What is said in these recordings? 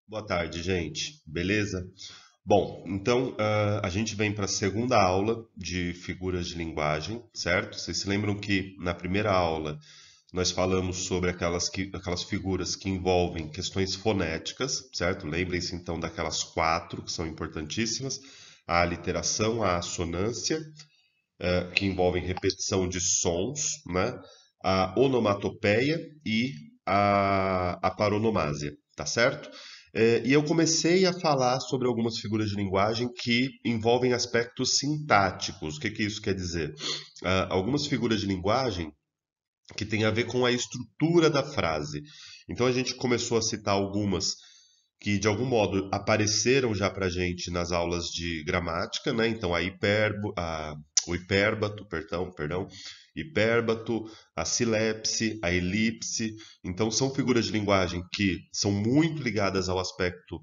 Boa tarde, gente. Beleza? Bom, então a gente vem para a segunda aula de figuras de linguagem, certo? Vocês se lembram que na primeira aula nós falamos sobre aquelas figuras que envolvem questões fonéticas, certo? Lembrem-se então daquelas quatro que são importantíssimas: a aliteração, a assonância, que envolvem repetição de sons, né? A onomatopeia e a paronomásia, tá certo? E eu comecei a falar sobre algumas figuras de linguagem que envolvem aspectos sintáticos. O que que isso quer dizer? Algumas figuras de linguagem que têm a ver com a estrutura da frase. Então a gente começou a citar algumas que de algum modo apareceram já para gente nas aulas de gramática, né? Então o hipérbato, perdão, hipérbato, a silepse, a elipse. Então são figuras de linguagem que são muito ligadas ao aspecto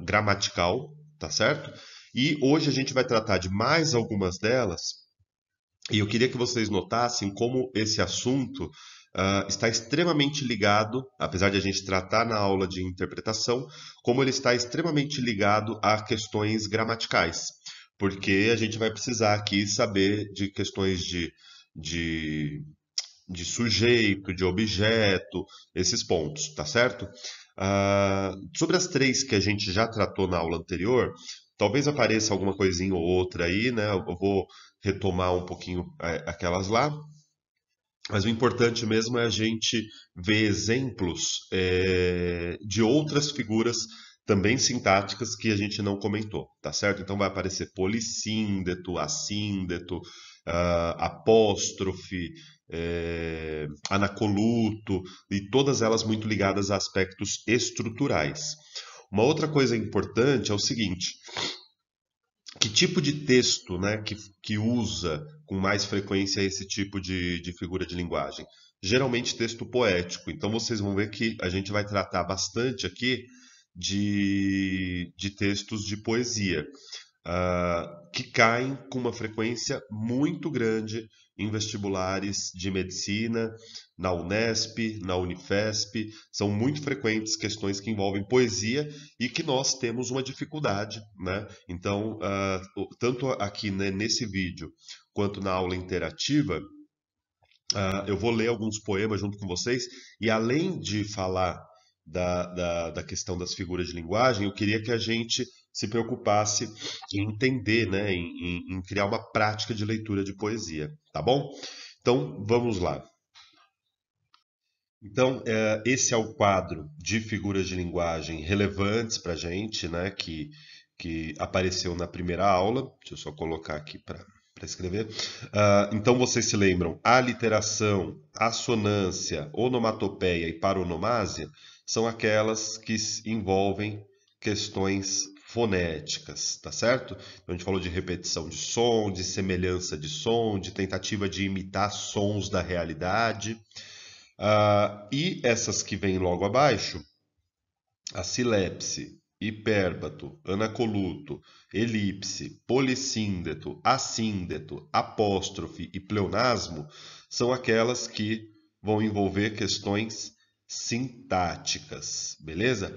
gramatical, tá certo? E hoje a gente vai tratar de mais algumas delas e eu queria que vocês notassem como esse assunto está extremamente ligado, apesar de a gente tratar na aula de interpretação, como ele está extremamente ligado a questões gramaticais. Porque a gente vai precisar aqui saber de questões de, de sujeito, de objeto, esses pontos, tá certo? Sobre as três que a gente já tratou na aula anterior, talvez apareça alguma coisinha ou outra aí, né? Eu vou retomar um pouquinho aquelas lá, mas o importante mesmo é a gente ver exemplos de outras figuras também sintáticas que a gente não comentou, tá certo? Então vai aparecer polissíndeto, assíndeto, apóstrofe, anacoluto, e todas elas muito ligadas a aspectos estruturais. Uma outra coisa importante é o seguinte: que tipo de texto, né, que usa com mais frequência esse tipo de figura de linguagem? Geralmente texto poético. Então vocês vão ver que a gente vai tratar bastante aqui de textos de poesia que caem com uma frequência muito grande em vestibulares de medicina, na Unesp, na Unifesp. São muito frequentes questões que envolvem poesia e que nós temos uma dificuldade, né? Então, tanto aqui, né, nesse vídeo quanto na aula interativa, eu vou ler alguns poemas junto com vocês, e além de falar da questão das figuras de linguagem, eu queria que a gente se preocupasse em entender, né, em criar uma prática de leitura de poesia, tá bom? Então, vamos lá. Então, esse é o quadro de figuras de linguagem relevantes para a gente, né, que apareceu na primeira aula. Deixa eu só colocar aqui para escrever. Então, vocês se lembram, a literação, assonância, onomatopeia e paronomásia são aquelas que envolvem questões fonéticas, tá certo? Então, a gente falou de repetição de som, de semelhança de som, de tentativa de imitar sons da realidade. E essas que vêm logo abaixo, a silepse, hipérbato, anacoluto, elipse, polissíndeto, assíndeto, apóstrofe e pleonasmo, são aquelas que vão envolver questões sintáticas, beleza?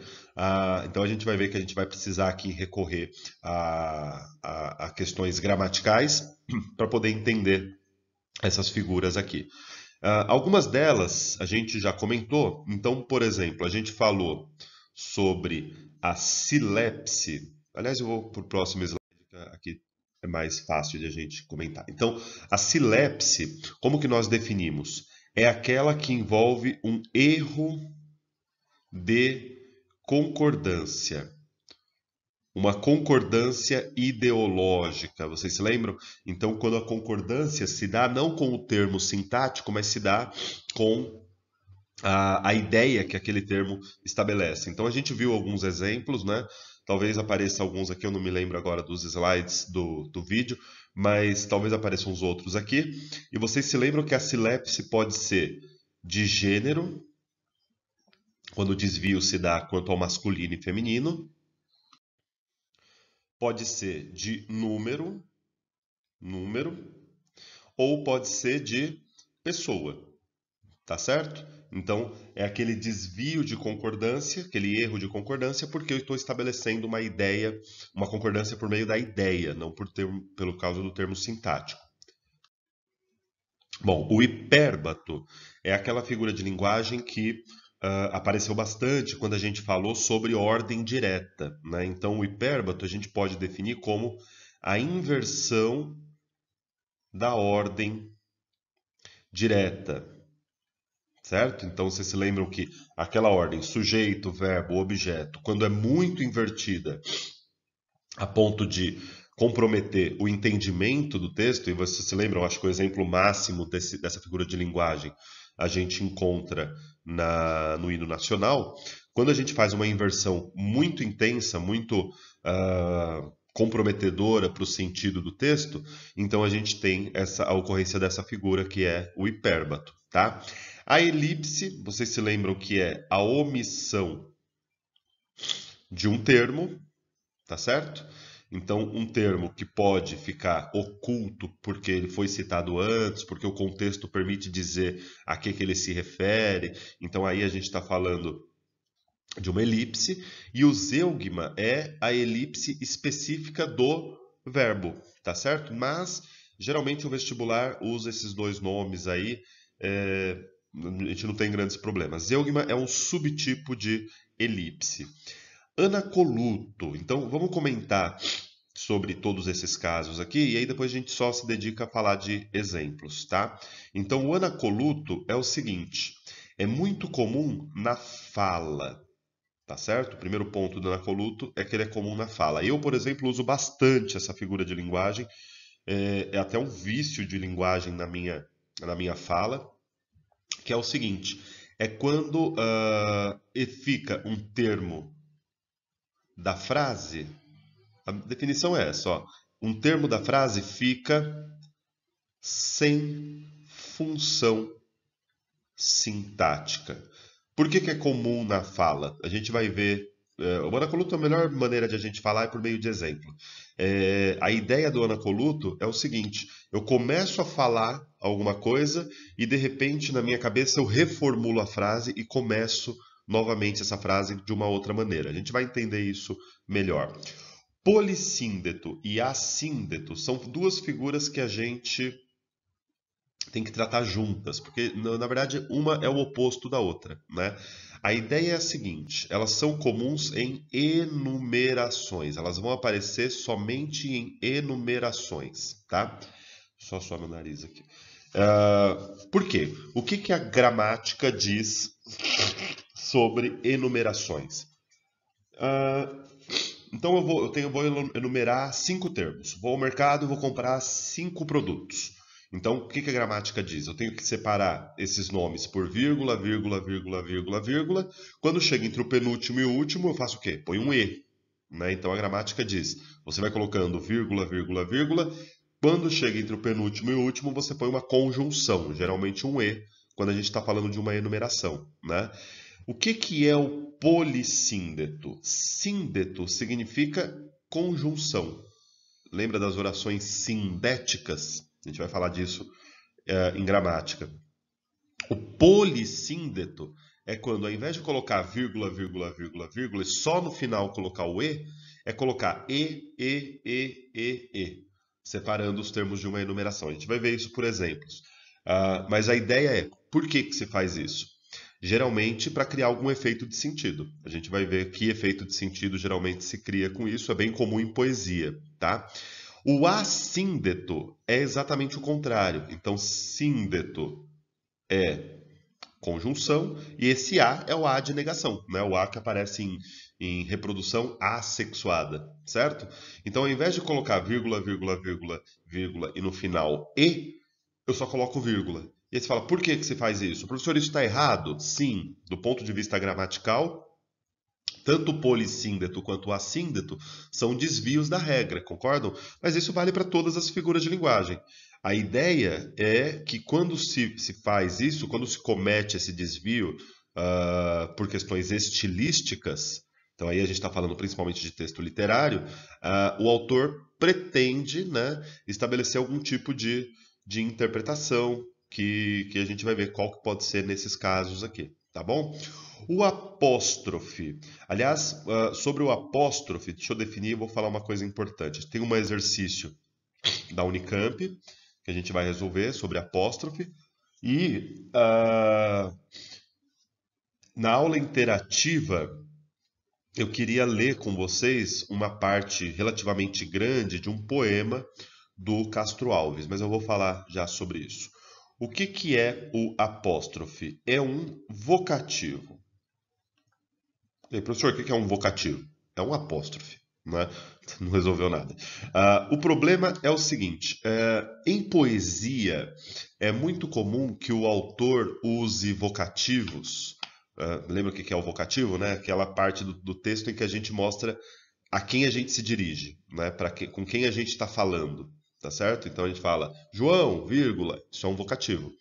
Então a gente vai ver que a gente vai precisar aqui recorrer a questões gramaticais para poder entender essas figuras aqui. Algumas delas a gente já comentou. Então, por exemplo, a gente falou sobre a silepse. Aliás, eu vou para o próximo slide, que aqui é mais fácil de a gente comentar. Então, a silepse, como que nós definimos? É aquela que envolve um erro de concordância. Uma concordância ideológica, vocês se lembram? Então, quando a concordância se dá não com o termo sintático, mas se dá com a ideia que aquele termo estabelece. Então, a gente viu alguns exemplos, né? Talvez apareça alguns aqui, eu não me lembro agora dos slides do vídeo, mas talvez apareçam uns outros aqui. E vocês se lembram que a silepse pode ser de gênero, quando o desvio se dá quanto ao masculino e feminino, pode ser de número, ou pode ser de pessoa, tá certo? Então, é aquele desvio de concordância, aquele erro de concordância, porque eu estou estabelecendo uma ideia, uma concordância por meio da ideia, não pelo causa do termo sintático. Bom, o hipérbato é aquela figura de linguagem que apareceu bastante quando a gente falou sobre ordem direta, né? Então, o hipérbato a gente pode definir como a inversão da ordem direta, certo? Então, vocês se lembram que aquela ordem sujeito, verbo, objeto, quando é muito invertida a ponto de comprometer o entendimento do texto, e vocês se lembram, acho que o exemplo máximo dessa figura de linguagem a gente encontra no hino nacional, quando a gente faz uma inversão muito intensa, muito comprometedora para o sentido do texto, então a gente tem a ocorrência dessa figura que é o hipérbato, tá? A elipse, vocês se lembram que é a omissão de um termo, tá certo? Então, um termo que pode ficar oculto porque ele foi citado antes, porque o contexto permite dizer a que ele se refere. Então, aí a gente está falando de uma elipse. E o zeugma é a elipse específica do verbo, tá certo? Mas, geralmente, o vestibular usa esses dois nomes aí. A gente não tem grandes problemas. Zeugma é um subtipo de elipse. Anacoluto. Então, vamos comentar sobre todos esses casos aqui, e aí depois a gente só se dedica a falar de exemplos, tá? Então, o anacoluto é o seguinte, é muito comum na fala, tá certo? O primeiro ponto do anacoluto é que ele é comum na fala. Eu, por exemplo, uso bastante essa figura de linguagem, é até um vício de linguagem na minha fala, que é o seguinte, é quando fica um termo da frase, a definição é essa, ó. Um termo da frase fica sem função sintática. Por que é comum na fala? A gente vai ver. O anacoluto, a melhor maneira de a gente falar é por meio de exemplo. A ideia do anacoluto é o seguinte: eu começo a falar alguma coisa e de repente na minha cabeça eu reformulo a frase e começo novamente essa frase de uma outra maneira. A gente vai entender isso melhor. Polissíndeto e assíndeto são duas figuras que a gente tem que tratar juntas, porque na verdade uma é o oposto da outra, né? A ideia é a seguinte: elas são comuns em enumerações, elas vão aparecer somente em enumerações, tá? Só meu nariz aqui. Por quê? O que a gramática diz sobre enumerações? Então eu vou enumerar 5 termos. Vou ao mercado e vou comprar 5 produtos. Então, o que a gramática diz? Eu tenho que separar esses nomes por vírgula, vírgula, vírgula, vírgula, vírgula. Quando chega entre o penúltimo e o último, eu faço o quê? Põe um E. Né? Então, a gramática diz, você vai colocando vírgula, vírgula, vírgula. Quando chega entre o penúltimo e o último, você põe uma conjunção, geralmente um E, quando a gente está falando de uma enumeração. Né? O que é o polissíndeto? Síndeto significa conjunção. Lembra das orações sindéticas? A gente vai falar disso em gramática. O polissíndeto é quando, ao invés de colocar vírgula, vírgula, vírgula, vírgula, e só no final colocar o E, é colocar E, separando os termos de uma enumeração. A gente vai ver isso por exemplos. Mas a ideia é, por que se faz isso? Geralmente para criar algum efeito de sentido. A gente vai ver que efeito de sentido geralmente se cria com isso, é bem comum em poesia, tá? O assíndeto é exatamente o contrário. Então, síndeto é conjunção e esse A é o A de negação, né? O A que aparece em reprodução assexuada, certo? Então, ao invés de colocar vírgula, vírgula, vírgula, vírgula e no final E, eu só coloco vírgula. E aí você fala, por que você faz isso? Professor, isso está errado? Sim, do ponto de vista gramatical, tanto o polissíndeto quanto o assíndeto são desvios da regra, concordam? Mas isso vale para todas as figuras de linguagem. A ideia é que quando se faz isso, quando se comete esse desvio por questões estilísticas, então aí a gente está falando principalmente de texto literário, o autor pretende, né, estabelecer algum tipo de interpretação que a gente vai ver qual que pode ser nesses casos aqui, tá bom? O apóstrofe. Aliás, sobre o apóstrofe, deixa eu definir, eu vou falar uma coisa importante. Tem um exercício da Unicamp que a gente vai resolver sobre apóstrofe e na aula interativa eu queria ler com vocês uma parte relativamente grande de um poema do Castro Alves, mas eu vou falar já sobre isso. O que é o apóstrofe? É um vocativo. E aí, professor, o que é um vocativo? É um apóstrofe, né? Não resolveu nada. O problema é o seguinte: em poesia é muito comum que o autor use vocativos. Lembra o que é o vocativo, né? Aquela parte do texto em que a gente mostra a quem a gente se dirige, né? Com quem a gente está falando, tá certo? Então a gente fala João, vírgula, isso é um vocativo.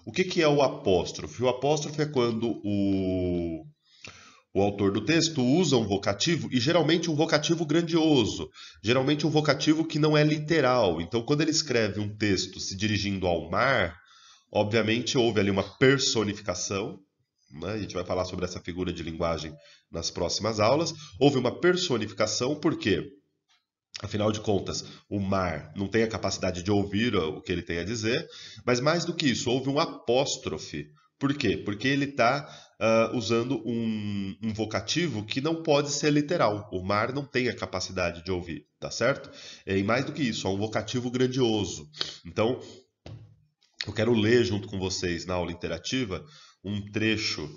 O que é o apóstrofe? O apóstrofe é quando o autor do texto usa um vocativo, e geralmente um vocativo grandioso, geralmente um vocativo que não é literal. Então, quando ele escreve um texto se dirigindo ao mar, obviamente houve ali uma personificação, né? A gente vai falar sobre essa figura de linguagem nas próximas aulas. Houve uma personificação, por quê? Afinal de contas, o mar não tem a capacidade de ouvir o que ele tem a dizer, mas mais do que isso, houve um apóstrofe. Por quê? Porque ele está usando um vocativo que não pode ser literal. O mar não tem a capacidade de ouvir, tá certo? E mais do que isso, é um vocativo grandioso. Então, eu quero ler junto com vocês na aula interativa um trecho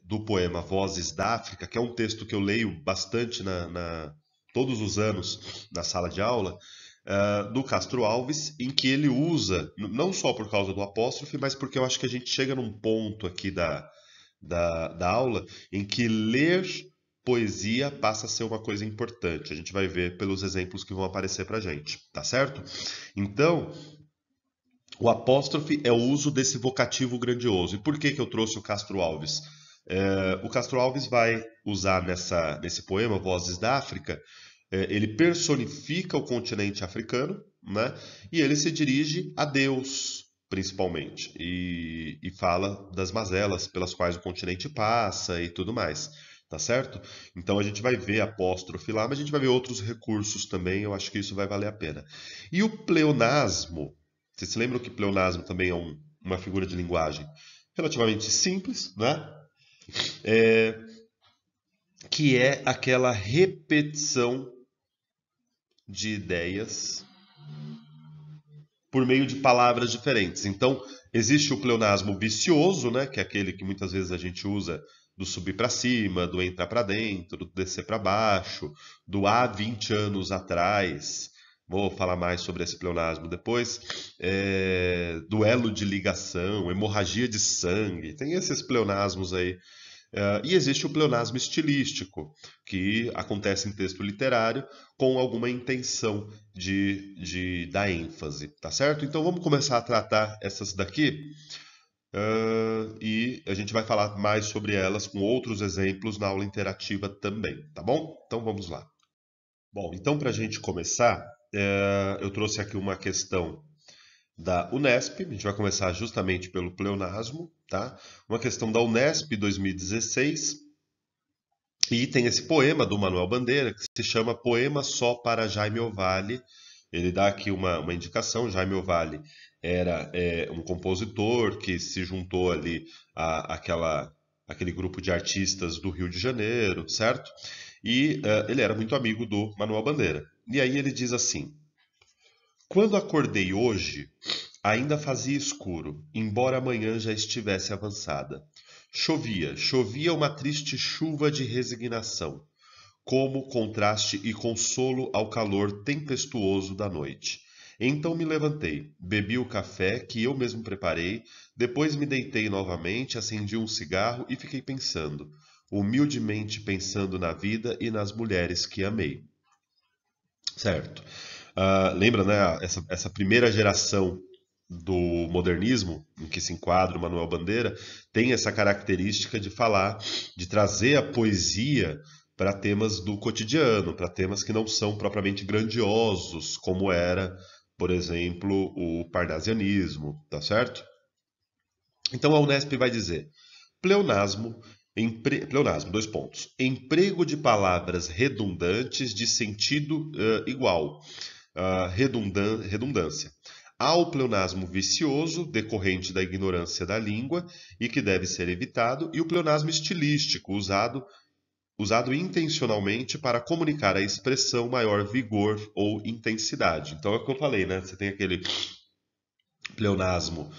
do poema Vozes da África, que é um texto que eu leio bastante todos os anos na sala de aula, do Castro Alves, em que ele usa, não só por causa do apóstrofe, mas porque eu acho que a gente chega num ponto aqui da aula em que ler poesia passa a ser uma coisa importante. A gente vai ver pelos exemplos que vão aparecer pra gente, tá certo? Então, o apóstrofe é o uso desse vocativo grandioso. E por que eu trouxe o Castro Alves? O Castro Alves vai usar nesse poema, Vozes da África, ele personifica o continente africano, né? E ele se dirige a Deus, principalmente, e fala das mazelas pelas quais o continente passa e tudo mais. Tá certo? Então a gente vai ver apóstrofe lá, mas a gente vai ver outros recursos também, eu acho que isso vai valer a pena. E o pleonasmo, vocês se lembram que pleonasmo também é uma figura de linguagem relativamente simples, né? Que é aquela repetição de ideias por meio de palavras diferentes. Então, existe o pleonasmo vicioso, né, que é aquele que muitas vezes a gente usa do subir para cima, do entrar para dentro, do descer para baixo, do há 20 anos atrás. Vou falar mais sobre esse pleonasmo depois. Duelo de ligação, hemorragia de sangue, tem esses pleonasmos aí. E existe o pleonasmo estilístico, que acontece em texto literário com alguma intenção de dar ênfase, tá certo? Então vamos começar a tratar essas daqui, e a gente vai falar mais sobre elas com outros exemplos na aula interativa também, tá bom? Então vamos lá. Bom, então para a gente começar, eu trouxe aqui uma questão da Unesp, a gente vai começar justamente pelo pleonasmo, tá? Uma questão da Unesp 2016, e tem esse poema do Manuel Bandeira, que se chama Poema Só para Jaime Ovalle. Ele dá aqui uma indicação, Jaime Ovalle era um compositor que se juntou ali àquele grupo de artistas do Rio de Janeiro, certo? E ele era muito amigo do Manuel Bandeira. E aí ele diz assim: quando acordei hoje, ainda fazia escuro, embora a manhã já estivesse avançada. Chovia uma triste chuva de resignação, como contraste e consolo ao calor tempestuoso da noite. Então me levantei, bebi o café que eu mesmo preparei, depois me deitei novamente, acendi um cigarro e fiquei pensando, humildemente pensando na vida e nas mulheres que amei. Certo. Lembra, né, essa primeira geração do modernismo, em que se enquadra o Manuel Bandeira, tem essa característica de falar, de trazer a poesia para temas do cotidiano, para temas que não são propriamente grandiosos, como era por exemplo, o parnasianismo, tá certo? Então a Unesp vai dizer: pleonasmo, pleonasmo, dois pontos. Emprego de palavras redundantes de sentido igual, redundância. Há o pleonasmo vicioso, decorrente da ignorância da língua e que deve ser evitado, e o pleonasmo estilístico, usado intencionalmente para comunicar a expressão maior vigor ou intensidade. Então é o que eu falei, né? Você tem aquele pleonasmo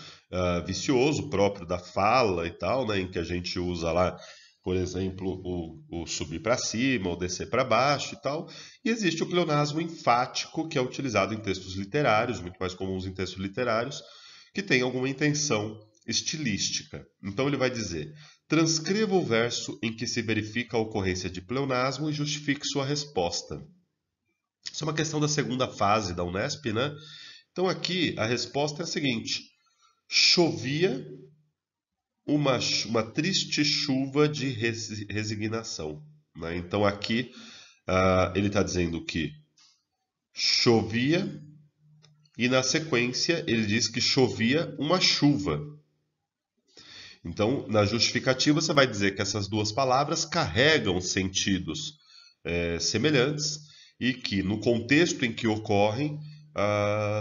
vicioso, próprio da fala e tal, né? Em que a gente usa lá, por exemplo, o subir para cima, o descer para baixo e tal. E existe o pleonasmo enfático, que é utilizado em textos literários, muito mais comuns em textos literários, que tem alguma intenção estilística. Então ele vai dizer: transcreva o verso em que se verifica a ocorrência de pleonasmo e justifique sua resposta. Isso é uma questão da segunda fase da Unesp, né? Então aqui a resposta é a seguinte: chovia uma triste chuva de resignação, né? Então aqui ele está dizendo que chovia e na sequência ele diz que chovia uma chuva. Então, na justificativa, você vai dizer que essas duas palavras carregam sentidos semelhantes e que, no contexto em que ocorrem,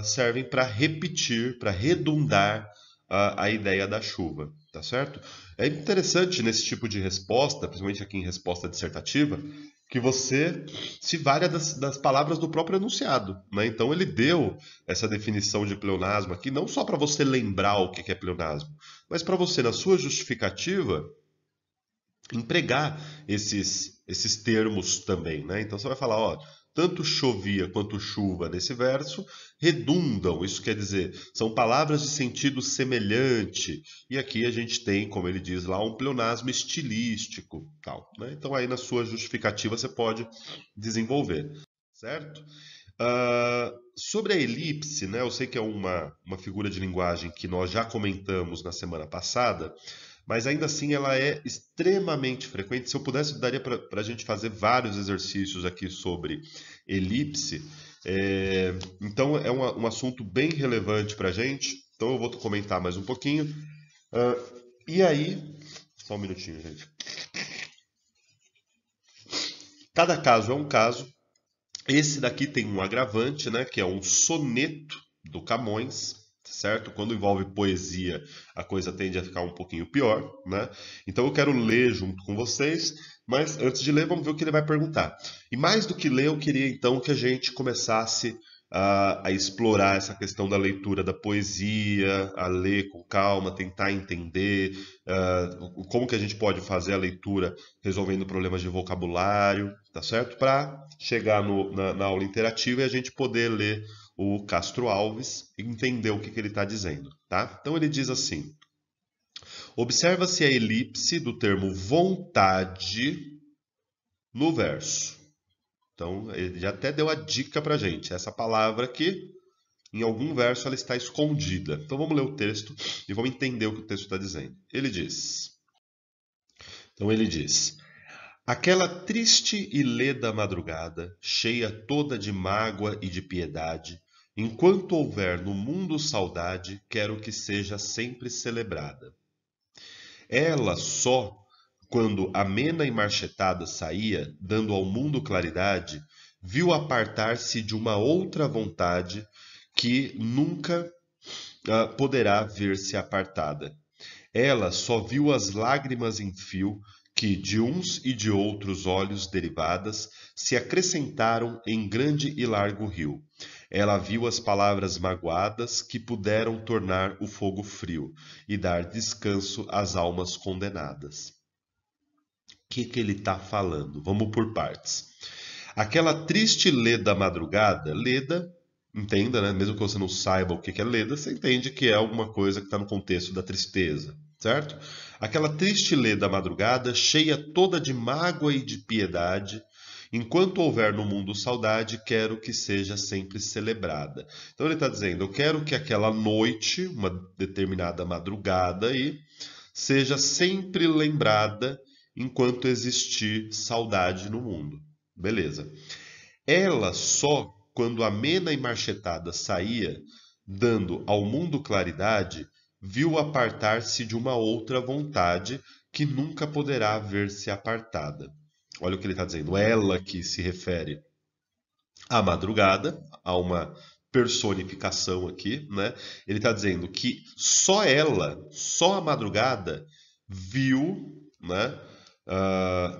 servem para repetir, para redundar a ideia da chuva, tá certo? É interessante nesse tipo de resposta, principalmente aqui em resposta dissertativa, que você se valha das palavras do próprio enunciado, né? Então ele deu essa definição de pleonasmo aqui não só para você lembrar o que é pleonasmo, mas para você, na sua justificativa, empregar esses termos também, né? Então você vai falar, ó, tanto chovia quanto chuva nesse verso redundam, isso quer dizer, são palavras de sentido semelhante. E aqui a gente tem, como ele diz lá, um pleonasmo estilístico, tal, né? Então aí na sua justificativa você pode desenvolver, certo? Sobre a elipse, né, eu sei que é uma figura de linguagem que nós já comentamos na semana passada, mas ainda assim ela é extremamente frequente. Se eu pudesse, daria para a gente fazer vários exercícios aqui sobre elipse. Então é um assunto bem relevante para a gente. Então eu vou comentar mais um pouquinho. E aí, só um minutinho, gente. Cada caso é um caso. Esse daqui tem um agravante, né, que é um soneto do Camões, certo? Quando envolve poesia, a coisa tende a ficar um pouquinho pior, né? Então eu quero ler junto com vocês, mas antes de ler, vamos ver o que ele vai perguntar. E mais do que ler, eu queria então que a gente começasse a explorar essa questão da leitura da poesia, a ler com calma, tentar entender como que a gente pode fazer a leitura resolvendo problemas de vocabulário, tá certo? Para chegar na aula interativa e a gente poder ler o Castro Alves e entender o que ele está dizendo, tá? Então ele diz assim: observa-se a elipse do termo vontade no verso. Então ele já até deu a dica para gente. Essa palavra aqui, em algum verso, ela está escondida. Então vamos ler o texto e vamos entender o que o texto está dizendo. Ele diz: aquela triste e leda madrugada, cheia toda de mágoa e de piedade, enquanto houver no mundo saudade, quero que seja sempre celebrada. Ela só, quando amena e marchetada saía, dando ao mundo claridade, viu apartar-se de uma outra vontade que nunca poderá ver-se apartada. Ela só viu as lágrimas em fio que, de uns e de outros olhos derivadas, se acrescentaram em grande e largo rio. Ela viu as palavras magoadas que puderam tornar o fogo frio e dar descanso às almas condenadas. O que ele está falando? Vamos por partes. Aquela triste leda madrugada, leda, entenda, né? Mesmo que você não saiba o que é leda, você entende que é alguma coisa que está no contexto da tristeza, certo? Aquela triste leda madrugada, cheia toda de mágoa e de piedade, enquanto houver no mundo saudade, quero que seja sempre celebrada. Então ele está dizendo, eu quero que aquela noite, uma determinada madrugada aí, seja sempre lembrada enquanto existir saudade no mundo. Beleza. Ela só, quando amena e marchetada saía, dando ao mundo claridade, viu apartar-se de uma outra vontade que nunca poderá ver-se apartada. Olha o que ele está dizendo. Ela que se refere à madrugada, a uma personificação aqui, né? Ele está dizendo que só ela, só a madrugada, viu, né?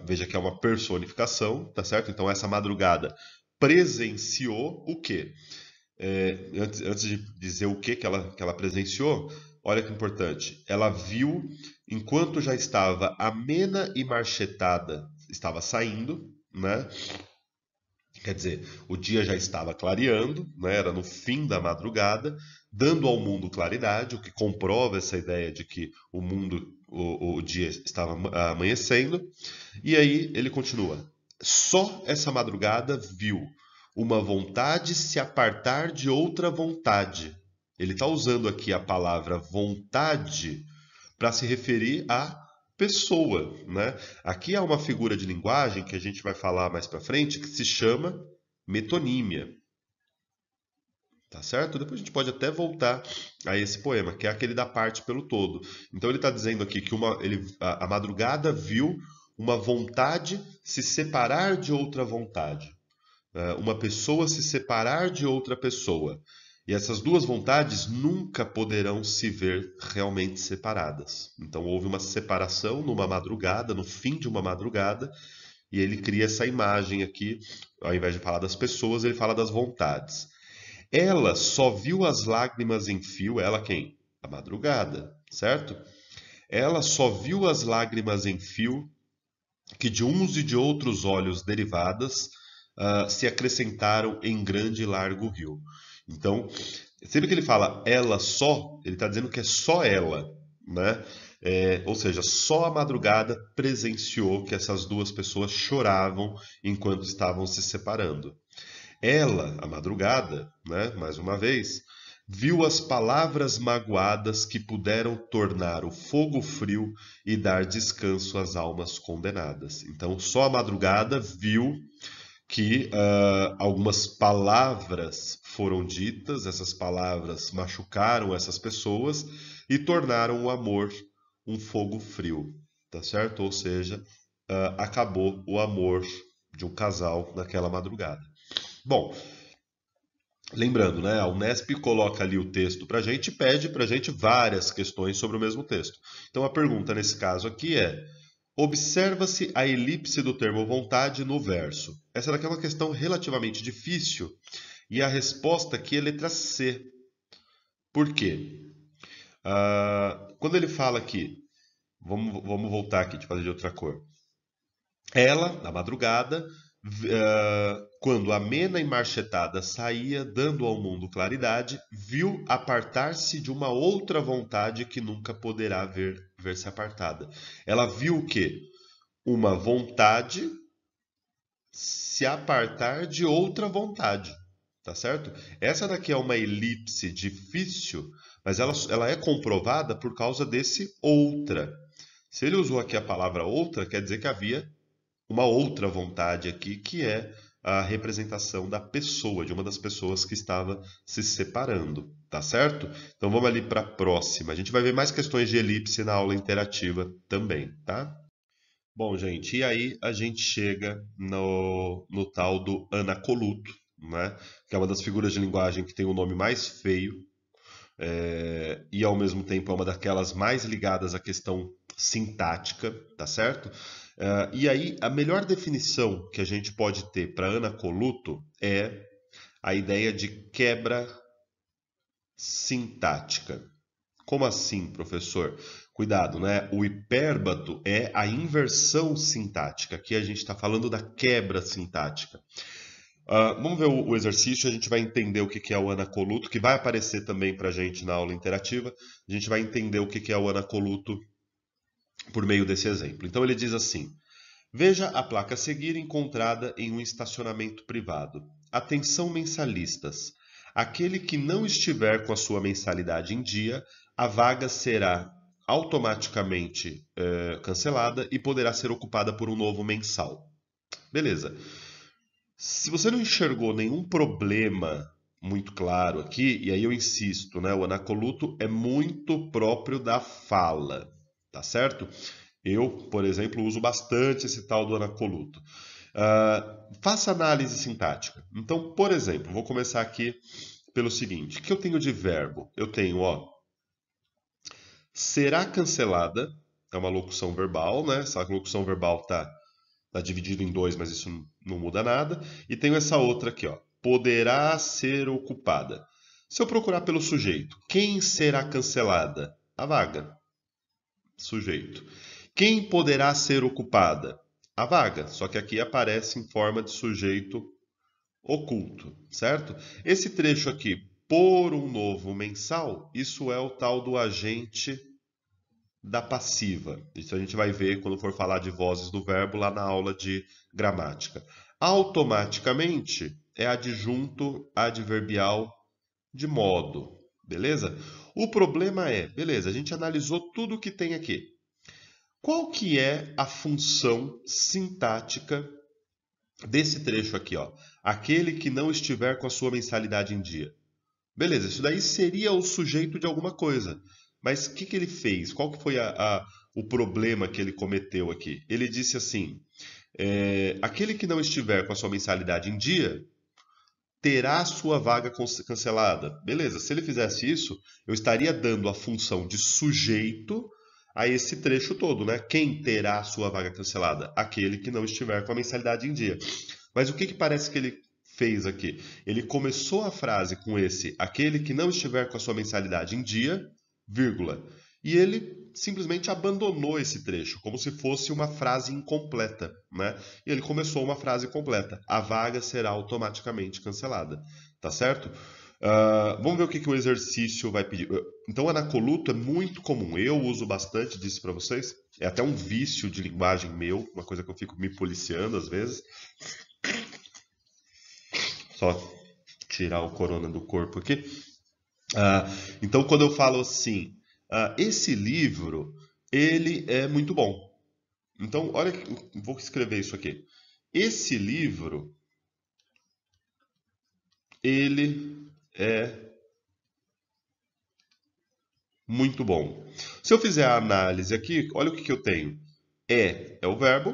Veja que é uma personificação, tá certo? Então essa madrugada presenciou o quê? Antes de dizer o que ela presenciou, olha que importante. Ela viu, enquanto já estava amena e marchetada, estava saindo, né? Quer dizer, o dia já estava clareando, né? Era no fim da madrugada, dando ao mundo claridade, o que comprova essa ideia de que o mundo, o dia estava amanhecendo. E aí ele continua. Só essa madrugada viu uma vontade se apartar de outra vontade. Ele está usando aqui a palavra vontade para se referir à pessoa, né? Aqui há uma figura de linguagem que a gente vai falar mais para frente que se chama metonímia. Tá certo? Depois a gente pode até voltar a esse poema, que é aquele da parte pelo todo. Então ele está dizendo aqui que a madrugada viu uma vontade se separar de outra vontade. Uma pessoa se separar de outra pessoa. E essas duas vontades nunca poderão se ver realmente separadas. Então houve uma separação numa madrugada, no fim de uma madrugada, e ele cria essa imagem aqui, ao invés de falar das pessoas, ele fala das vontades. Ela só viu as lágrimas em fio, ela quem? A madrugada, certo? Ela só viu as lágrimas em fio que de uns e de outros olhos derivadas se acrescentaram em grande e largo rio. Então, sempre que ele fala ela só, ele está dizendo que é só ela, né? Ou seja, só a madrugada presenciou que essas duas pessoas choravam enquanto estavam se separando. Ela, a madrugada, né, mais uma vez, viu as palavras magoadas que puderam tornar o fogo frio e dar descanso às almas condenadas. Então, só a madrugada viu que algumas palavras foram ditas, essas palavras machucaram essas pessoas e tornaram o amor um fogo frio, tá certo? Ou seja, acabou o amor de um casal naquela madrugada. Bom, lembrando, né, a Unesp coloca ali o texto para a gente e pede para a gente várias questões sobre o mesmo texto. Então a pergunta nesse caso aqui é: observa-se a elipse do termo vontade no verso. Essa daqui é uma questão relativamente difícil e a resposta aqui é letra C. Por quê? Quando ele fala aqui, vamos voltar aqui, deixa eu fazer de outra cor. Ela, na madrugada, quando amena e marchetada saía, dando ao mundo claridade, viu apartar-se de uma outra vontade que nunca poderá ver-se apartada. Ela viu o quê? Uma vontade se apartar de outra vontade, tá certo? Essa daqui é uma elipse difícil, mas ela é comprovada por causa desse outra. Se ele usou aqui a palavra outra, quer dizer que havia uma outra vontade aqui, que é a representação da pessoa, de uma das pessoas que estava se separando, tá certo? Então vamos ali para a próxima. A gente vai ver mais questões de elipse na aula interativa também, tá? Bom, gente, e aí a gente chega no tal do anacoluto, né? Que é uma das figuras de linguagem que tem o nome mais feio, e ao mesmo tempo é uma daquelas mais ligadas à questão sintática, tá certo? E aí a melhor definição que a gente pode ter para anacoluto é a ideia de quebra sintática. Como assim, professor? Cuidado, né? O hipérbato é a inversão sintática. Aqui a gente está falando da quebra sintática. Vamos ver o exercício, a gente vai entender o que é o anacoluto, que vai aparecer também para a gente na aula interativa. A gente vai entender o que é o anacoluto por meio desse exemplo. Então ele diz assim: veja a placa a seguir encontrada em um estacionamento privado. Atenção mensalistas. Aquele que não estiver com a sua mensalidade em dia, a vaga será automaticamente cancelada e poderá ser ocupada por um novo mensal. Beleza. Se você não enxergou nenhum problema muito claro aqui, e aí eu insisto, né? O anacoluto é muito próprio da fala, tá certo? Eu, por exemplo, uso bastante esse tal do anacoluto. Faça análise sintática. Então, por exemplo, vou começar aqui pelo seguinte: o que eu tenho de verbo? Eu tenho, ó, será cancelada, é uma locução verbal, né? Essa locução verbal tá dividido em dois, mas isso não muda nada. E tenho essa outra aqui, ó, poderá ser ocupada. Se eu procurar pelo sujeito, quem será cancelada? A vaga. Sujeito. Quem poderá ser ocupada? A vaga, só que aqui aparece em forma de sujeito oculto, certo? Esse trecho aqui, por um novo mensal, isso é o tal do agente da passiva. Isso a gente vai ver quando for falar de vozes do verbo lá na aula de gramática. Automaticamente é adjunto adverbial de modo, beleza? O problema é, beleza, a gente analisou tudo que tem aqui. Qual que é a função sintática desse trecho aqui, ó? Aquele que não estiver com a sua mensalidade em dia. Beleza, isso daí seria o sujeito de alguma coisa. Mas o que, que ele fez? Qual que foi o problema que ele cometeu aqui? Ele disse assim: aquele que não estiver com a sua mensalidade em dia terá a sua vaga cancelada. Beleza, se ele fizesse isso, eu estaria dando a função de sujeito a esse trecho todo, né? Quem terá a sua vaga cancelada? Aquele que não estiver com a mensalidade em dia. Mas o que, que parece que ele fez aqui? Ele começou a frase com esse, aquele que não estiver com a sua mensalidade em dia, vírgula. E ele simplesmente abandonou esse trecho, como se fosse uma frase incompleta, né? E ele começou uma frase completa. A vaga será automaticamente cancelada, tá certo? Vamos ver o que, que o exercício vai pedir. Então, o anacoluto é muito comum. Eu uso bastante disso para vocês. É até um vício de linguagem meu, uma coisa que eu fico me policiando às vezes. Só tirar o corona do corpo aqui. Então, quando eu falo assim, esse livro, ele é muito bom. Então, olha, vou escrever isso aqui. Esse livro, ele é muito bom. Se eu fizer a análise aqui, olha o que, que eu tenho. É o verbo,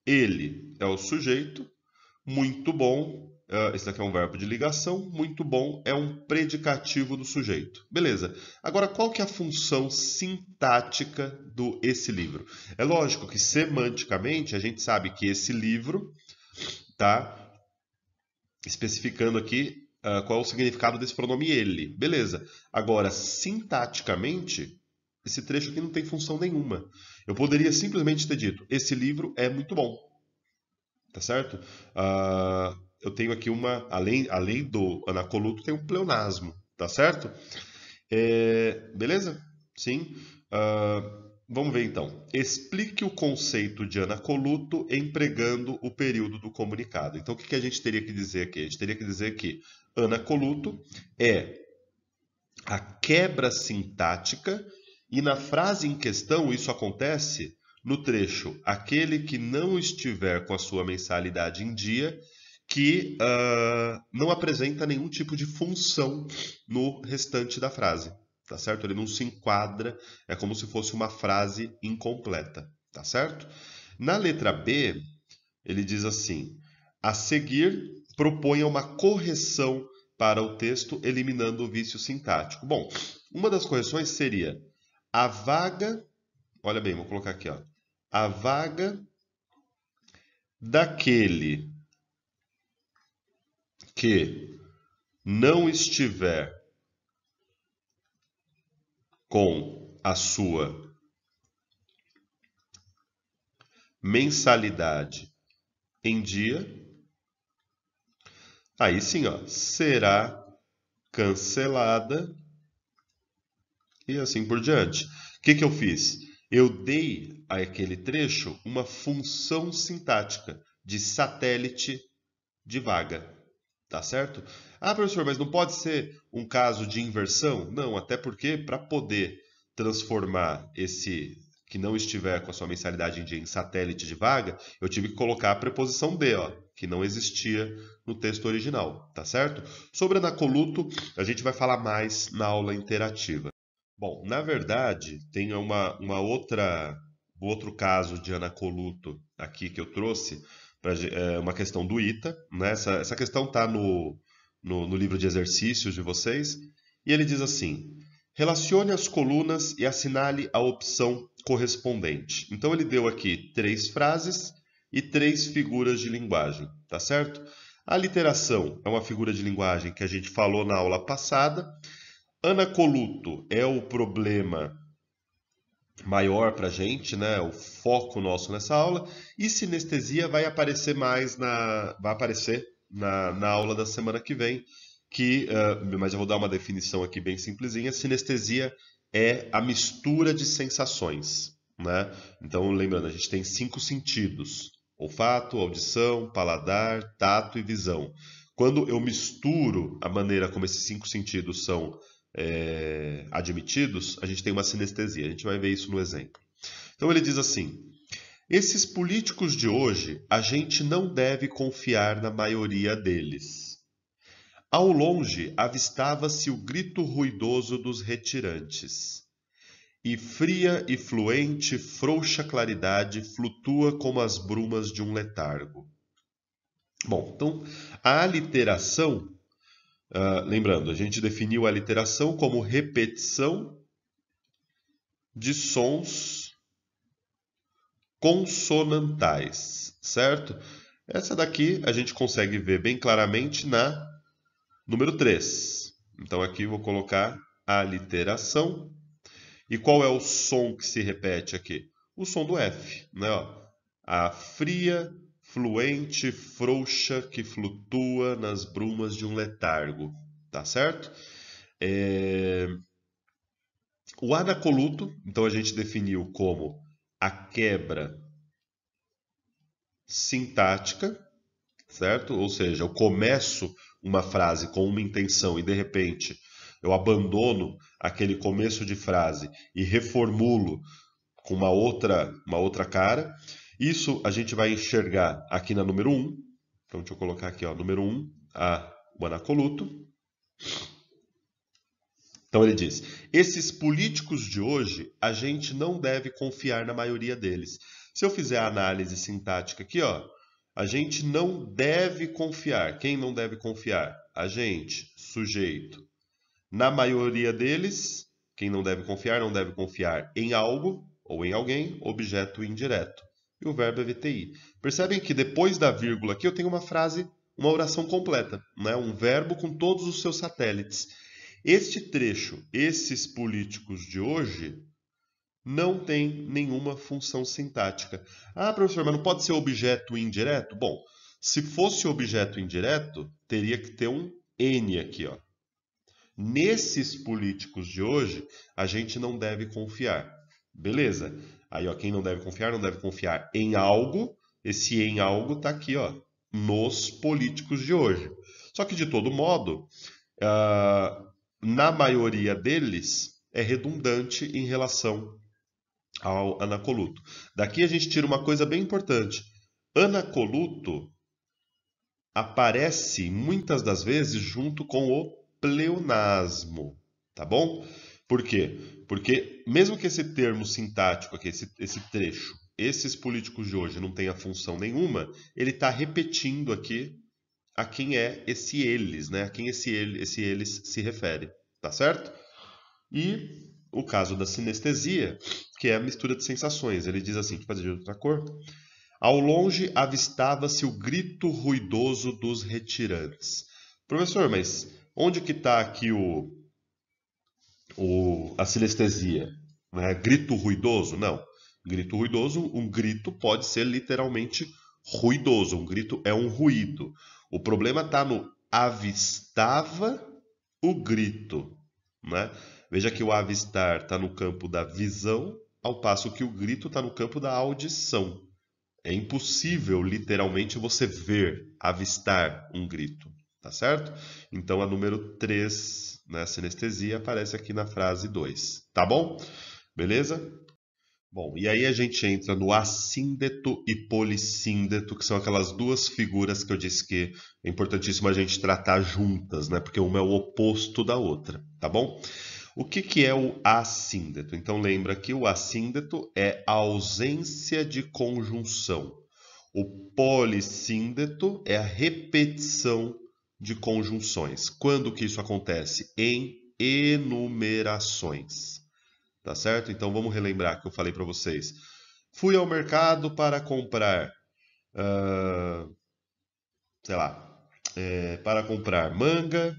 ele é o sujeito, muito bom. Esse daqui é um verbo de ligação. Muito bom é um predicativo do sujeito. Beleza. Agora, qual que é a função sintática do esse livro? É lógico que semanticamente a gente sabe que esse livro tá especificando aqui qual é o significado desse pronome ele. Beleza. Agora, sintaticamente, esse trecho aqui não tem função nenhuma. Eu poderia simplesmente ter dito: esse livro é muito bom. Tá certo? Eu tenho aqui além do anacoluto, tem um pleonasmo, tá certo? Beleza? Sim. Vamos ver então. Explique o conceito de anacoluto empregando o período do comunicado. Então, o que a gente teria que dizer aqui? A gente teria que dizer que anacoluto é a quebra sintática e na frase em questão isso acontece no trecho aquele que não estiver com a sua mensalidade em dia, que não apresenta nenhum tipo de função no restante da frase, tá certo? Ele não se enquadra, é como se fosse uma frase incompleta, tá certo? Na letra B, ele diz assim: a seguir, proponha uma correção para o texto, eliminando o vício sintático. Bom, uma das correções seria a vaga, olha bem, vou colocar aqui, ó, a vaga daquele que não estiver com a sua mensalidade em dia, aí sim, ó, será cancelada e assim por diante. O que, que eu fiz? Eu dei àquele trecho uma função sintática de satélite de vaga. Tá certo? Ah, professor, mas não pode ser um caso de inversão? Não, até porque para poder transformar esse que não estiver com a sua mensalidade em dia em satélite de vaga, eu tive que colocar a preposição de, ó. que não existia no texto original, tá certo? Sobre anacoluto, a gente vai falar mais na aula interativa. Bom, na verdade, tem outro caso de anacoluto aqui que eu trouxe, uma questão do ITA, né? Essa questão está no livro de exercícios de vocês, e ele diz assim: relacione as colunas e assinale a opção correspondente. Então ele deu aqui 3 frases e 3 figuras de linguagem, tá certo? A literação é uma figura de linguagem que a gente falou na aula passada. Anacoluto é o problema maior para a gente, né? O foco nosso nessa aula. E sinestesia vai aparecer na aula da semana que vem, mas eu vou dar uma definição aqui bem simplesinha. Sinestesia é a mistura de sensações, né? Então, lembrando, a gente tem 5 sentidos: olfato, audição, paladar, tato e visão. Quando eu misturo a maneira como esses 5 sentidos são admitidos, a gente tem uma sinestesia. A gente vai ver isso no exemplo. Então ele diz assim: esses políticos de hoje, a gente não deve confiar na maioria deles. Ao longe avistava-se o grito ruidoso dos retirantes. E fria e fluente, frouxa claridade flutua como as brumas de um letargo. Bom, então a aliteração, lembrando, a gente definiu a aliteração como repetição de sons consonantais, certo? Essa daqui a gente consegue ver bem claramente na número 3. Então aqui eu vou colocar a aliteração. E qual é o som que se repete aqui? O som do F, né? Ó. A fria, fluente, frouxa que flutua nas brumas de um letargo, tá certo? O anacoluto, então a gente definiu como a quebra sintática, certo? Ou seja, eu começo uma frase com uma intenção e de repente eu abandono aquele começo de frase e reformulo com uma outra cara. Isso a gente vai enxergar aqui na número 1. Então deixa eu colocar aqui, ó, número 1, o anacoluto. Então ele diz: esses políticos de hoje, a gente não deve confiar na maioria deles. Se eu fizer a análise sintática aqui, ó, a gente não deve confiar. Quem não deve confiar? A gente, sujeito. Na maioria deles, quem não deve confiar em algo ou em alguém, objeto indireto. E o verbo é VTI. Percebem que depois da vírgula aqui eu tenho uma frase, uma oração completa, né? Um verbo com todos os seus satélites. Este trecho, esses políticos de hoje, não tem nenhuma função sintática. Ah, professor, mas não pode ser objeto indireto? Bom, se fosse objeto indireto, teria que ter um N aqui, ó. Nesses políticos de hoje, a gente não deve confiar. Beleza? Aí, ó, quem não deve confiar em algo. Esse em algo está aqui, ó, nos políticos de hoje. Só que, de todo modo, na maioria deles, é redundante em relação ao anacoluto. Daqui a gente tira uma coisa bem importante. Anacoluto aparece muitas das vezes junto com o pleonasmo, tá bom? Por quê? Porque mesmo que esse termo sintático aqui, esse trecho, esses políticos de hoje não tenha função nenhuma, ele está repetindo aqui a quem é esse eles, né? A quem esse eles se refere, tá certo? E o caso da sinestesia, que é a mistura de sensações. Ele diz assim, deixa eu fazer de outra cor. Ao longe avistava-se o grito ruidoso dos retirantes. Professor, mas onde que está aqui a sinestesia? Né? Grito ruidoso? Não. Grito ruidoso, um grito pode ser literalmente ruidoso. Um grito é um ruído. O problema está no avistava o grito. Né? Veja que o avistar está no campo da visão, ao passo que o grito está no campo da audição. É impossível, literalmente, você ver, avistar um grito, tá certo? Então, a número 3, né, sinestesia, aparece aqui na frase 2, tá bom? Beleza? Bom, e aí a gente entra no assíndeto e polissíndeto, que são aquelas duas figuras que eu disse que é importantíssimo a gente tratar juntas, né? Porque uma é o oposto da outra, tá bom? O que que é o assíndeto? Então lembra que o assíndeto é a ausência de conjunção. O polissíndeto é a repetição de conjunções. Quando que isso acontece? Em enumerações. Tá certo? Então vamos relembrar que eu falei para vocês. Fui ao mercado para comprar, ah, sei lá, para comprar manga,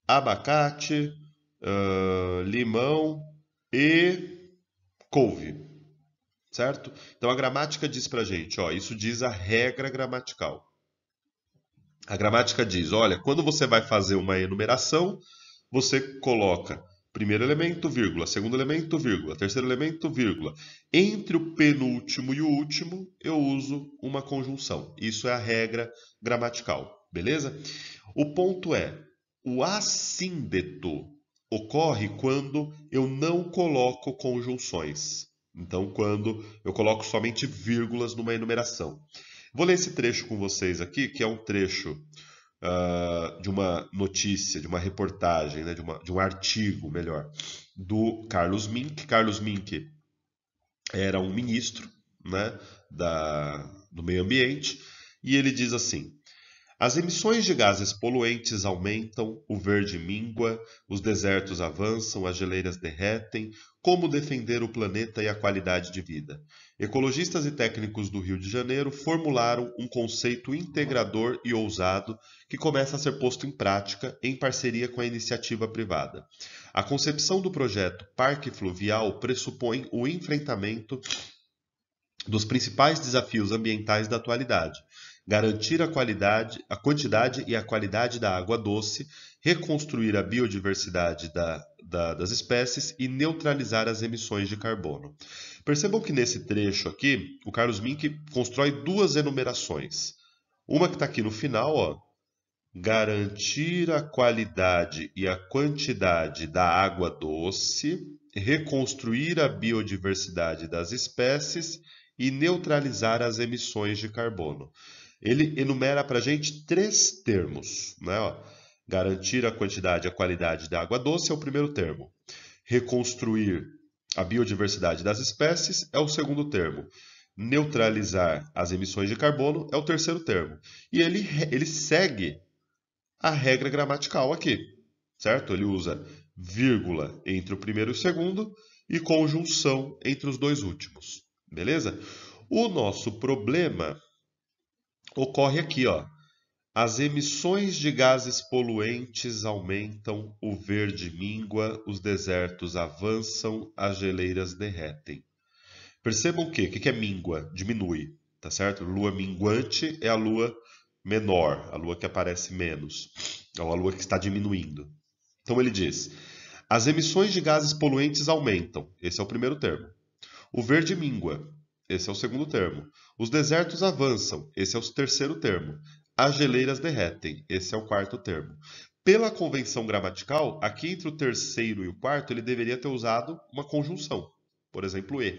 abacate, limão e couve, certo? Então a gramática diz pra gente, ó, isso diz a regra gramatical. A gramática diz, olha, quando você vai fazer uma enumeração, você coloca primeiro elemento, vírgula, segundo elemento, vírgula, terceiro elemento, vírgula. Entre o penúltimo e o último, eu uso uma conjunção. Isso é a regra gramatical, beleza? O ponto é, o assíndeto ocorre quando eu não coloco conjunções. Então, quando eu coloco somente vírgulas numa enumeração. Vou ler esse trecho com vocês aqui, que é um trecho de uma notícia, de uma reportagem, né, de um artigo, melhor, do Carlos Mink. Carlos Mink era um ministro, né, do meio ambiente, e ele diz assim: as emissões de gases poluentes aumentam, o verde mingua, os desertos avançam, as geleiras derretem. Como defender o planeta e a qualidade de vida? Ecologistas e técnicos do Rio de Janeiro formularam um conceito integrador e ousado que começa a ser posto em prática em parceria com a iniciativa privada. A concepção do projeto Parque Fluvial pressupõe o enfrentamento dos principais desafios ambientais da atualidade: garantir a quantidade e a qualidade da água doce, reconstruir a biodiversidade das espécies e neutralizar as emissões de carbono. Percebam que nesse trecho aqui, o Carlos Mink constrói duas enumerações. Uma que está aqui no final, ó, garantir a qualidade e a quantidade da água doce, reconstruir a biodiversidade das espécies e neutralizar as emissões de carbono. Ele enumera para a gente três termos, né? Ó, garantir a quantidade e a qualidade da água doce é o primeiro termo. Reconstruir a biodiversidade das espécies é o segundo termo. Neutralizar as emissões de carbono é o terceiro termo. E ele segue a regra gramatical aqui, certo? Ele usa vírgula entre o primeiro e o segundo e conjunção entre os dois últimos, beleza? O nosso problema ocorre aqui, ó. As emissões de gases poluentes aumentam, o verde mingua, os desertos avançam, as geleiras derretem. Percebam o quê? O que é míngua? Diminui, tá certo? Lua minguante é a lua menor, a lua que aparece menos, é a lua que está diminuindo. Então ele diz: as emissões de gases poluentes aumentam, esse é o primeiro termo. O verde mingua, esse é o segundo termo. Os desertos avançam, esse é o terceiro termo. As geleiras derretem, esse é o quarto termo. Pela convenção gramatical, aqui entre o terceiro e o quarto, ele deveria ter usado uma conjunção, por exemplo, e,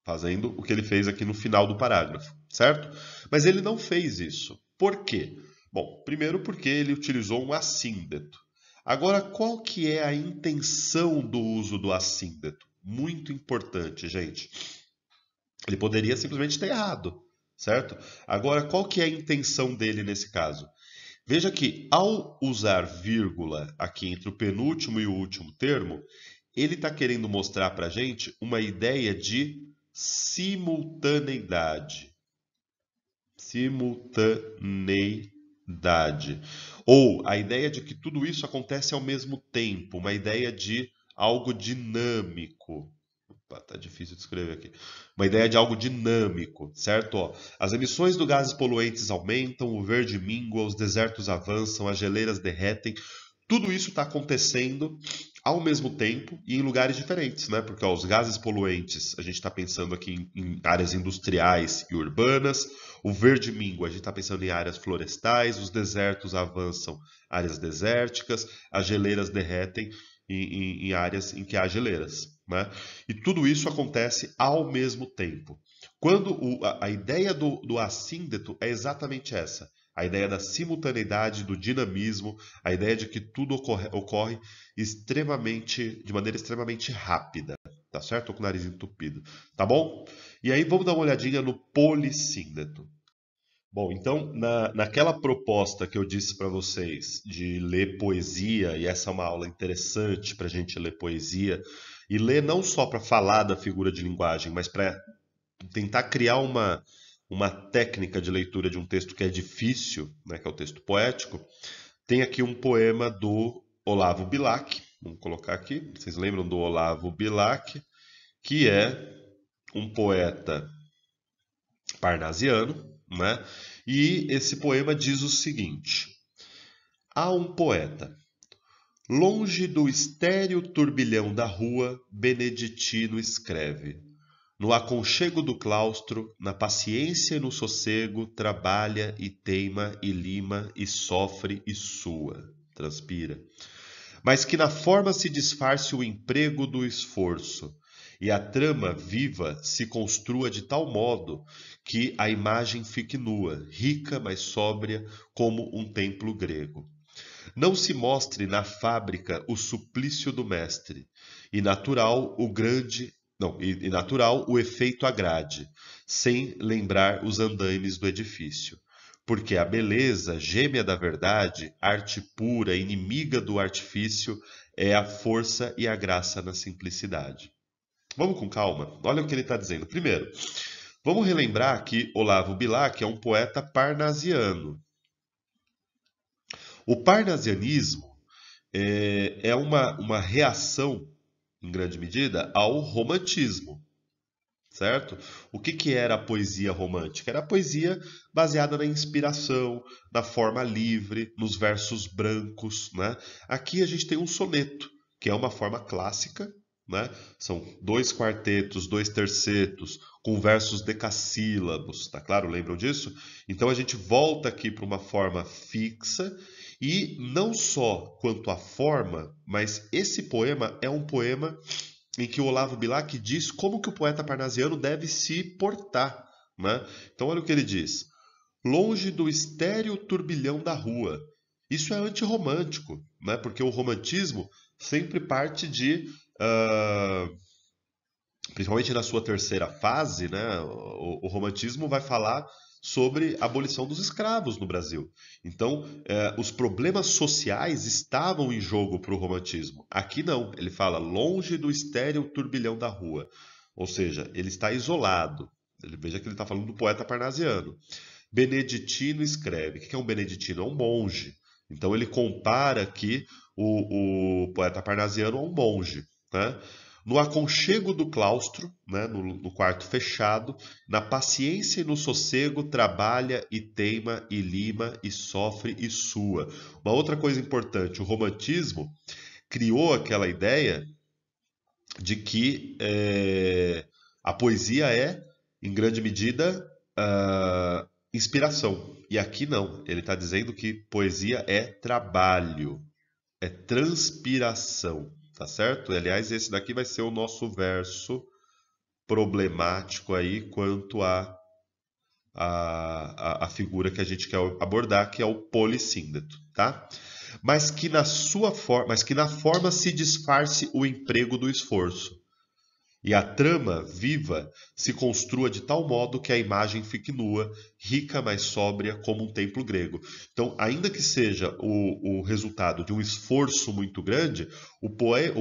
fazendo o que ele fez aqui no final do parágrafo, certo? Mas ele não fez isso. Por quê? Bom, primeiro porque ele utilizou um assíndeto. Agora, qual que é a intenção do uso do assíndeto? Muito importante, gente. Ele poderia simplesmente ter errado, certo? Agora, qual que é a intenção dele nesse caso? Veja que ao usar vírgula aqui entre o penúltimo e o último termo, ele está querendo mostrar para a gente uma ideia de simultaneidade. Simultaneidade. Ou a ideia de que tudo isso acontece ao mesmo tempo, uma ideia de algo dinâmico. Opa, tá difícil de escrever aqui. Uma ideia de algo dinâmico, certo? Ó, as emissões de gases poluentes aumentam, o verde mingua, os desertos avançam, as geleiras derretem. Tudo isso está acontecendo ao mesmo tempo e em lugares diferentes, né? Porque ó, os gases poluentes, a gente está pensando aqui em áreas industriais e urbanas, o verde mingua, a gente está pensando em áreas florestais, os desertos avançam, áreas desérticas, as geleiras derretem em áreas em que há geleiras, né? E tudo isso acontece ao mesmo tempo. Quando a ideia do assíndeto é exatamente essa, a ideia da simultaneidade, do dinamismo, a ideia de que tudo ocorre de maneira extremamente rápida, tá certo? Tô com o nariz entupido, tá bom? E aí vamos dar uma olhadinha no polissíndeto. Bom, então, naquela proposta que eu disse para vocês de ler poesia, e essa é uma aula interessante para a gente ler poesia, e ler não só para falar da figura de linguagem, mas para tentar criar uma técnica de leitura de um texto que é difícil, né, que é o texto poético, tem aqui um poema do Olavo Bilac, vamos colocar aqui, vocês lembram do Olavo Bilac, que é um poeta parnasiano, né? E esse poema diz o seguinte: há um poeta, longe do estéril turbilhão da rua, beneditino escreve. No aconchego do claustro, na paciência e no sossego, trabalha e teima e lima e sofre e sua, transpira. Mas que na forma se disfarce o emprego do esforço, e a trama viva se construa de tal modo que a imagem fique nua, rica, mas sóbria, como um templo grego. Não se mostre na fábrica o suplício do mestre, e natural o grande, não, e natural o efeito agrade, sem lembrar os andaimes do edifício. Porque a beleza, gêmea da verdade, arte pura, inimiga do artifício, é a força e a graça na simplicidade. Vamos com calma. Olha o que ele está dizendo. Primeiro, vamos relembrar que Olavo Bilac é um poeta parnasiano. O parnasianismo é uma reação, em grande medida, ao romantismo, certo? O que era a poesia romântica? Era a poesia baseada na inspiração, na forma livre, nos versos brancos, né? Aqui a gente tem um soneto, que é uma forma clássica, né? São dois quartetos, dois tercetos, com versos decassílabos, tá claro? Lembram disso? Então a gente volta aqui para uma forma fixa e não só quanto à forma, mas esse poema é um poema em que o Olavo Bilac diz como que o poeta parnasiano deve se portar, né? Então olha o que ele diz: longe do estéril turbilhão da rua. Isso é antirromântico, né? Porque o romantismo sempre parte de, principalmente na sua terceira fase, né? O romantismo vai falar sobre a abolição dos escravos no Brasil. Então, os problemas sociais estavam em jogo para o romantismo. Aqui não, ele fala longe do estéril turbilhão da rua. Ou seja, ele está isolado. Veja que ele está falando do poeta parnasiano. Beneditino escreve. O que é um beneditino? É um monge. Então ele compara aqui o poeta parnasiano a um monge, né? No aconchego do claustro, né, no quarto fechado, na paciência e no sossego, trabalha e teima e lima e sofre e sua. Uma outra coisa importante, o romantismo criou aquela ideia de que a poesia é, em grande medida, inspiração. E aqui não. Ele está dizendo que poesia é trabalho, é transpiração, tá certo? Aliás, esse daqui vai ser o nosso verso problemático aí quanto a figura que a gente quer abordar, que é o polissíndeto, tá? Mas que na forma se disfarce o emprego do esforço. E a trama viva se construa de tal modo que a imagem fique nua, rica, mas sóbria, como um templo grego. Então, ainda que seja o resultado de um esforço muito grande, o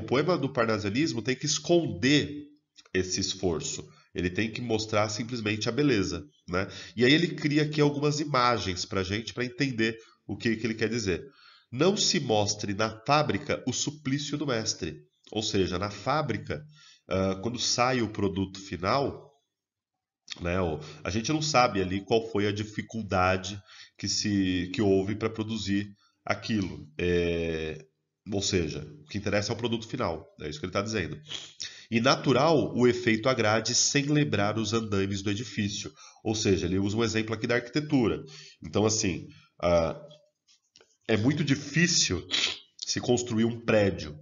poema do parnasianismo tem que esconder esse esforço. Ele tem que mostrar simplesmente a beleza, né? E aí ele cria aqui algumas imagens para a gente, para entender o que ele quer dizer. Não se mostre na fábrica o suplício do mestre. Ou seja, na fábrica, quando sai o produto final, né, a gente não sabe ali qual foi a dificuldade que houve para produzir aquilo. Ou seja, o que interessa é o produto final. É isso que ele está dizendo. E natural o efeito agrade sem lembrar os andaimes do edifício. Ou seja, ele usa um exemplo aqui da arquitetura. Então, assim, é muito difícil se construir um prédio,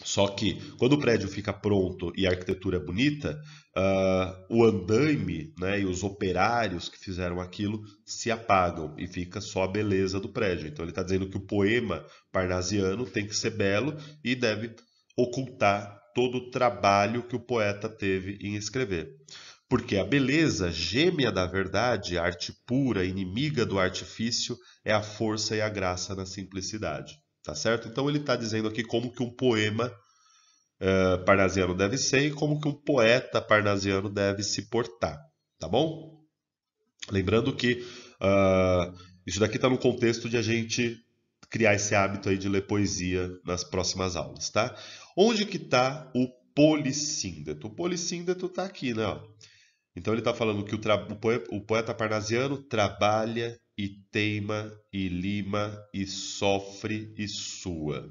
Só que quando o prédio fica pronto e a arquitetura é bonita, o andaime, né, e os operários que fizeram aquilo se apagam e fica só a beleza do prédio. Então ele está dizendo que o poema parnasiano tem que ser belo e deve ocultar todo o trabalho que o poeta teve em escrever. Porque a beleza, gêmea da verdade, a arte pura, inimiga do artifício, é a força e a graça na simplicidade. Tá certo? Então ele está dizendo aqui como que um poema parnasiano deve ser e como que um poeta parnasiano deve se portar. Tá bom? Lembrando que isso daqui está no contexto de a gente criar esse hábito aí de ler poesia nas próximas aulas, tá? Onde que está o polissíndeto? O polissíndeto está aqui, né? Ó. Então ele está falando que o poeta parnasiano trabalha e teima e lima e sofre e sua.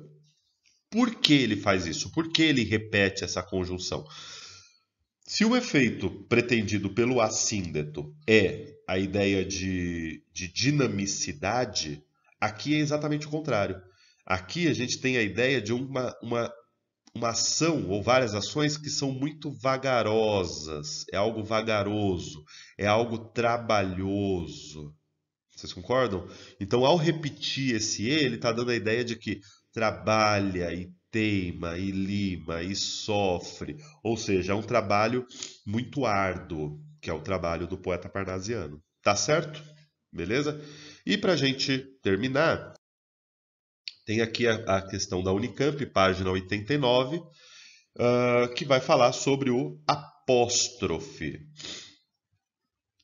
Por que ele faz isso? Por que ele repete essa conjunção? Se o efeito pretendido pelo assíndeto é a ideia de dinamicidade, aqui é exatamente o contrário. Aqui a gente tem a ideia de uma ação ou várias ações que são muito vagarosas, é algo vagaroso, é algo trabalhoso. Vocês concordam? Então, ao repetir esse e, ele está dando a ideia de que trabalha e teima e lima e sofre, ou seja, é um trabalho muito árduo, que é o trabalho do poeta parnasiano. Tá certo? Beleza? E para a gente terminar, tem aqui a questão da Unicamp, página 89, que vai falar sobre o apóstrofe.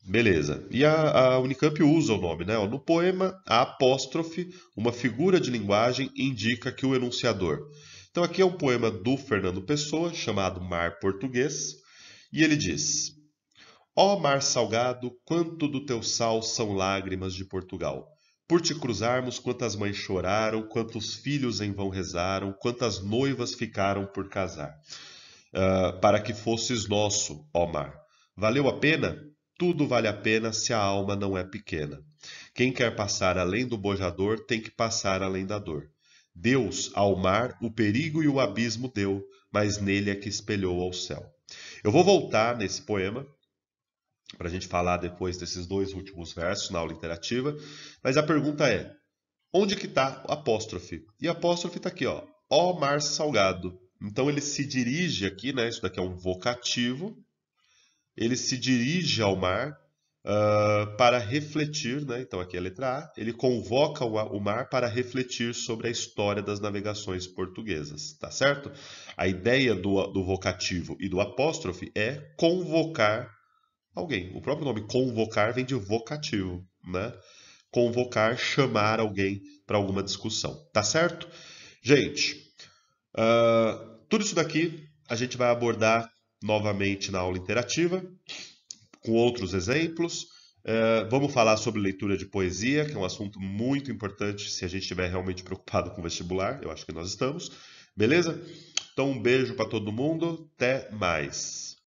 Beleza. E a Unicamp usa o nome, né? No poema, a apóstrofe, uma figura de linguagem, indica que o enunciador. Então aqui é um poema do Fernando Pessoa, chamado Mar Português, e ele diz: Ó mar salgado, quanto do teu sal são lágrimas de Portugal. Por te cruzarmos, quantas mães choraram, quantos filhos em vão rezaram, quantas noivas ficaram por casar. Para que fosses nosso, ó mar. Valeu a pena? Tudo vale a pena se a alma não é pequena. Quem quer passar além do bojador tem que passar além da dor. Deus, ao mar, o perigo e o abismo deu, mas nele é que espelhou ao céu. Eu vou voltar nesse poema para a gente falar depois desses dois últimos versos na aula interativa, mas a pergunta é: onde que está o apóstrofe? E a apóstrofe está aqui, ó mar salgado. Então ele se dirige aqui, né? Isso daqui é um vocativo. Ele se dirige ao mar para refletir, né? Então aqui é a letra A. Ele convoca o mar para refletir sobre a história das navegações portuguesas, tá certo? A ideia do vocativo e do apóstrofe é convocar alguém. O próprio nome convocar vem de vocativo, né? Convocar, chamar alguém para alguma discussão, tá certo? Gente, tudo isso daqui a gente vai abordar novamente na aula interativa, com outros exemplos. Vamos falar sobre leitura de poesia, que é um assunto muito importante se a gente estiver realmente preocupado com o vestibular. Eu acho que nós estamos. Beleza? Então, um beijo para todo mundo. Até mais.